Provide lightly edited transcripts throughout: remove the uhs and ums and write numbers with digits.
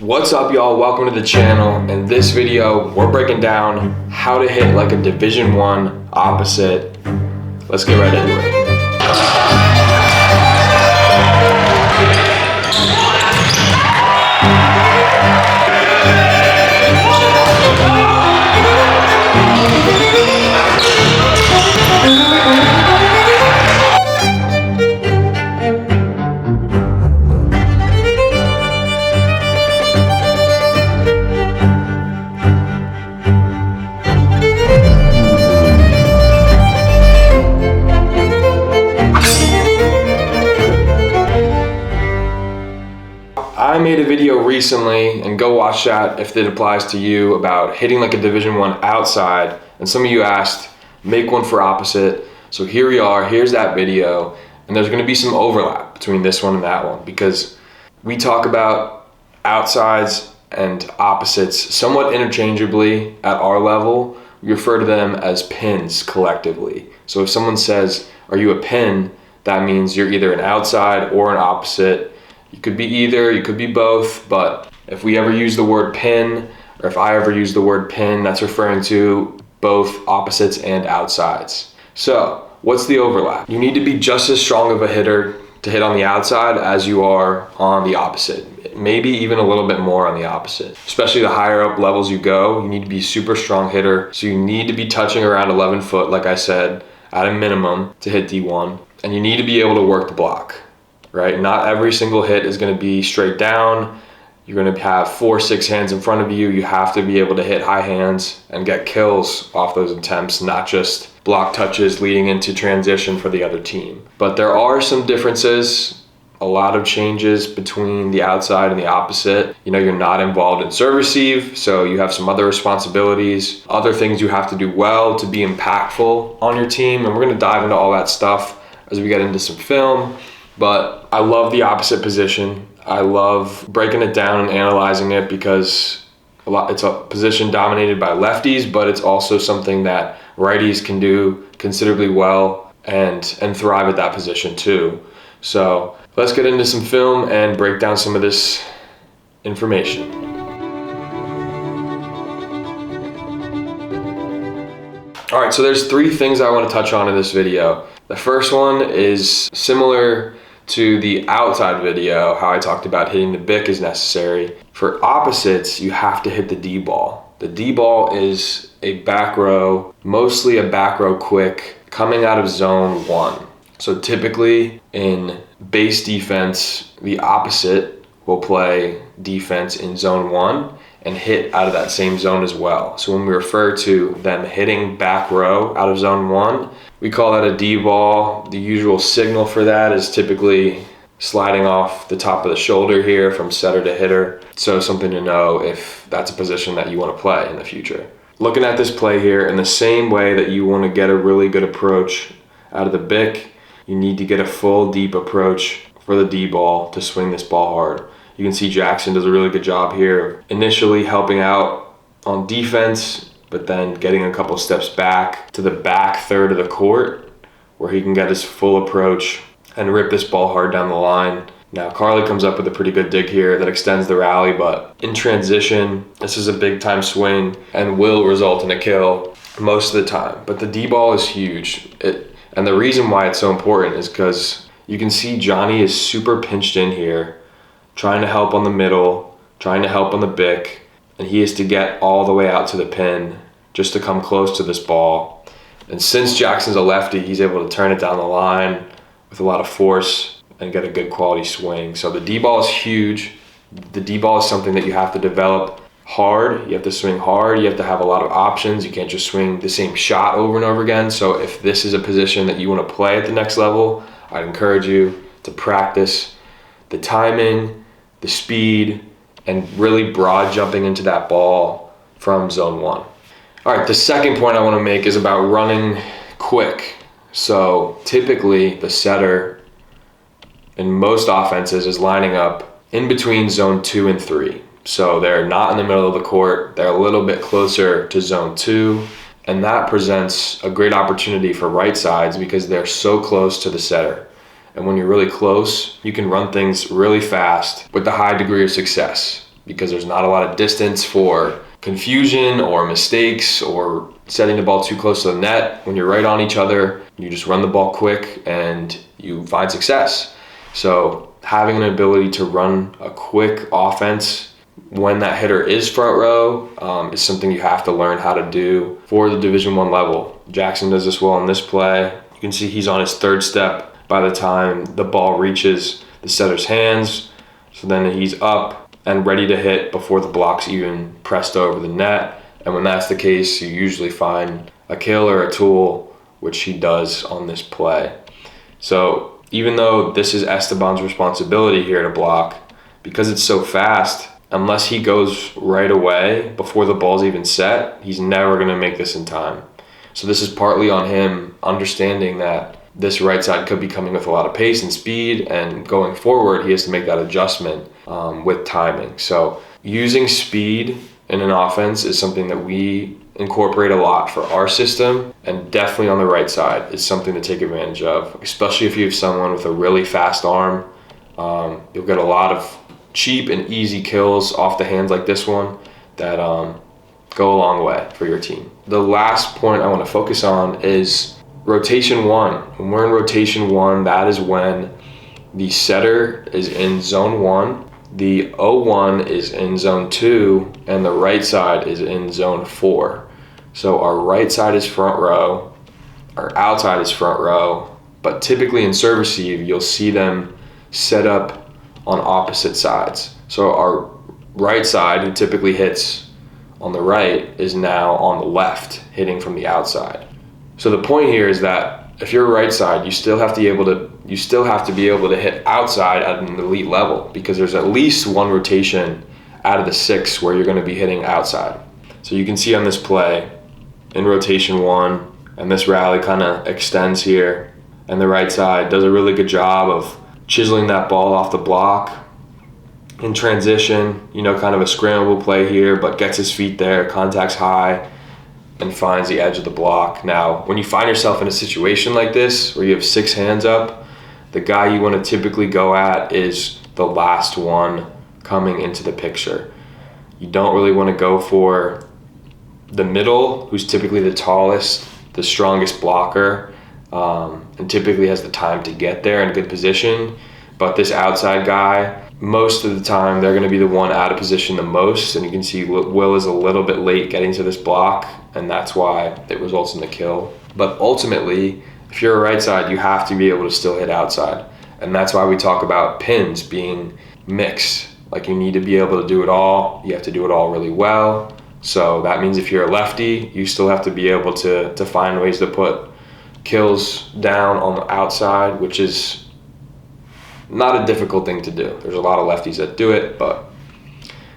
What's up, y'all? Welcome to the channel. In this video, we're breaking down how to hit like a Division 1 opposite. Let's get right into it. I made a video recently, and go watch that if it applies to you, about hitting like a Division 1 outside, and some of you asked, make one for opposite. So here we are, here's that video, and there's gonna be some overlap between this one and that one because we talk about outsides and opposites somewhat interchangeably at our level. We refer to them as pins collectively. So if someone says, are you a pin? That means you're either an outside or an opposite. You could be either, you could be both, but if we ever use the word pin, or if I ever use the word pin, that's referring to both opposites and outsides. So, what's the overlap? You need to be just as strong of a hitter to hit on the outside as you are on the opposite. Maybe even a little bit more on the opposite. Especially the higher up levels you go, you need to be a super strong hitter. So you need to be touching around 11 foot, like I said, at a minimum to hit D1. And you need to be able to work the block. Right? Not every single hit is going to be straight down. You're going to have 4-6 hands in front of you. You have to be able to hit high hands and get kills off those attempts, not just block touches leading into transition for the other team. But there are some differences, a lot of changes between the outside and the opposite. You know, you're not involved in serve receive, so you have some other responsibilities, other things you have to do well to be impactful on your team. And we're going to dive into all that stuff as we get into some film. But I love the opposite position. I love breaking it down and analyzing it because it's a position dominated by lefties, but it's also something that righties can do considerably well and thrive at that position too. So let's get into some film and break down some of this information. All right, so there's 3 things I want to touch on in this video. The first one is similar to the outside video, how I talked about hitting the bick is necessary. For opposites, you have to hit the D-ball. The D-ball is a back row, mostly a back row quick, coming out of zone 1. So typically in base defense, the opposite will play defense in zone 1 and hit out of that same zone as well. So when we refer to them hitting back row out of zone 1, we call that a D-ball. The usual signal for that is typically sliding off the top of the shoulder here from setter to hitter. So something to know if that's a position that you want to play in the future. Looking at this play here, in the same way that you want to get a really good approach out of the bick, you need to get a full deep approach for the D-ball to swing this ball hard. You can see Jackson does a really good job here, initially helping out on defense, but then getting a couple steps back to the back third of the court where he can get his full approach and rip this ball hard down the line. Now Carly comes up with a pretty good dig here that extends the rally, but in transition, this is a big time swing and will result in a kill most of the time. But the D-ball is huge. And the reason why it's so important is because you can see Johnny is super pinched in here, trying to help on the middle, trying to help on the bick, and he has to get all the way out to the pin just to come close to this ball. And since Jackson's a lefty, he's able to turn it down the line with a lot of force and get a good quality swing. So the D-ball is huge. The D-ball is something that you have to develop hard. You have to swing hard. You have to have a lot of options. You can't just swing the same shot over and over again. So if this is a position that you want to play at the next level, I'd encourage you to practice the timing, the speed, and really broad jumping into that ball from zone 1. All right, the second point I want to make is about running quick. So typically the setter in most offenses is lining up in between zone 2 and 3. So they're not in the middle of the court, they're a little bit closer to zone 2, and that presents a great opportunity for right sides because they're so close to the setter. And when you're really close, you can run things really fast with a high degree of success. because there's not a lot of distance for confusion or mistakes or setting the ball too close to the net. When you're right on each other, you just run the ball quick and you find success. So having an ability to run a quick offense when that hitter is front row is something you have to learn how to do for the Division I level. Jackson does this well in this play. You can see he's on his third step by the time the ball reaches the setter's hands. So then he's up and ready to hit before the block's even pressed over the net. And when that's the case, you usually find a kill or a tool, which he does on this play. So even though this is Esteban's responsibility here to block, because it's so fast, unless he goes right away before the ball's even set, he's never going to make this in time. So this is partly on him understanding that this right side could be coming with a lot of pace and speed, and going forward, he has to make that adjustment with timing. So using speed in an offense is something that we incorporate a lot for our system, and definitely on the right side is something to take advantage of, especially if you have someone with a really fast arm. You'll get a lot of cheap and easy kills off the hands like this one that go a long way for your team. The last point I want to focus on is rotation 1. When we're in rotation 1, that is when the setter is in zone 1, the 0-1 is in zone 2, and the right side is in zone 4. So our right side is front row, our outside is front row, but typically in serve receive, you'll see them set up on opposite sides. So our right side, who typically hits on the right, is now on the left, hitting from the outside. So the point here is that if you're right side, you still have to be able to hit outside at an elite level, because there's at least one rotation out of the 6 where you're going to be hitting outside. So you can see on this play in rotation 1, and this rally kind of extends here, and the right side does a really good job of chiseling that ball off the block in transition, kind of a scramble play here, but gets his feet there, contacts high, and finds the edge of the block. Now, when you find yourself in a situation like this where you have 6 hands up, the guy you want to typically go at is the last one coming into the picture. You don't really want to go for the middle, who's typically the tallest, the strongest blocker, and typically has the time to get there in a good position. But this outside guy, most of the time, they're going to be the one out of position the most. And you can see Will is a little bit late getting to this block, and that's why it results in the kill. But ultimately, if you're a right side, you have to be able to still hit outside. And that's why we talk about pins being mixed. Like, you need to be able to do it all. You have to do it all really well. So that means if you're a lefty, you still have to be able to find ways to put kills down on the outside, which is not a difficult thing to do. There's a lot of lefties that do it, but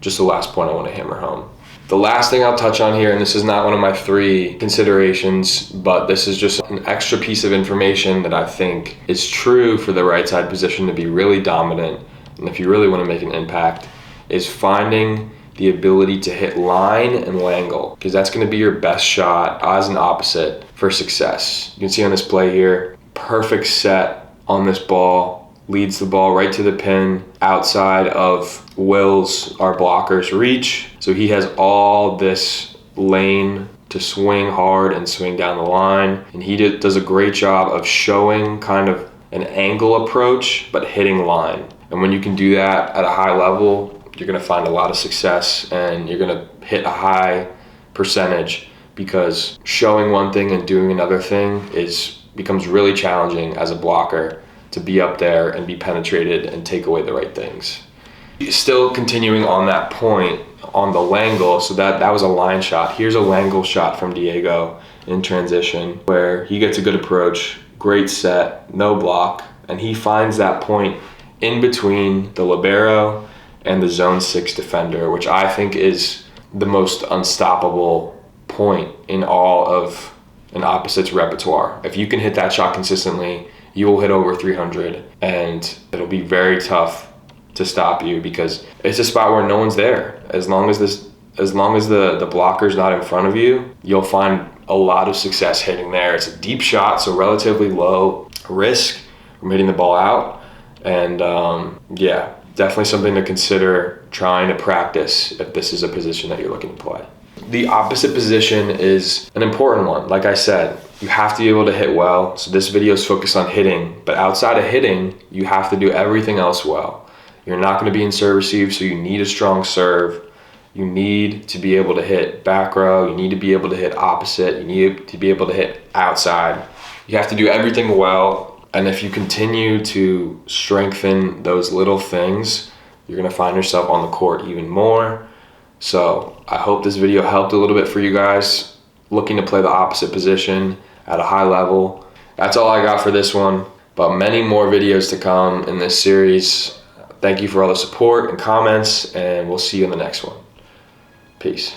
just the last point I want to hammer home. The last thing I'll touch on here, and this is not one of my 3 considerations, but this is just an extra piece of information that I think is true for the right side position to be really dominant, and if you really want to make an impact, is finding the ability to hit line and Langle, because that's going to be your best shot as an opposite for success. You can see on this play here, perfect set on this ball, leads the ball right to the pin outside of Will's, our blocker's, reach. So he has all this lane to swing hard and swing down the line. And he does a great job of showing kind of an angle approach, but hitting line. And when you can do that at a high level, you're going to find a lot of success, and you're going to hit a high percentage, because showing one thing and doing another thing becomes really challenging as a blocker to be up there and be penetrated and take away the right things. Still continuing on that point on the Langle, so that was a line shot. Here's a Langle shot from Diego in transition where he gets a good approach, great set, no block, and he finds that point in between the libero and the zone 6 defender, which I think is the most unstoppable point in all of an opposite's repertoire. If you can hit that shot consistently, you will hit over 300, and it'll be very tough to stop you, because it's a spot where no one's there. As long as the blocker's not in front of you, you'll find a lot of success hitting there. It's a deep shot, so relatively low risk from hitting the ball out. And definitely something to consider trying to practice if this is a position that you're looking to play. The opposite position is an important one. Like I said, you have to be able to hit well. So this video is focused on hitting, but outside of hitting, you have to do everything else well. You're not going to be in serve receive, so you need a strong serve. You need to be able to hit back row. You need to be able to hit opposite. You need to be able to hit outside. You have to do everything well. And if you continue to strengthen those little things, you're going to find yourself on the court even more. So I hope this video helped a little bit for you guys looking to play the opposite position at a high level. That's all I got for this one, but many more videos to come in this series. Thank you for all the support and comments, and we'll see you in the next one. Peace.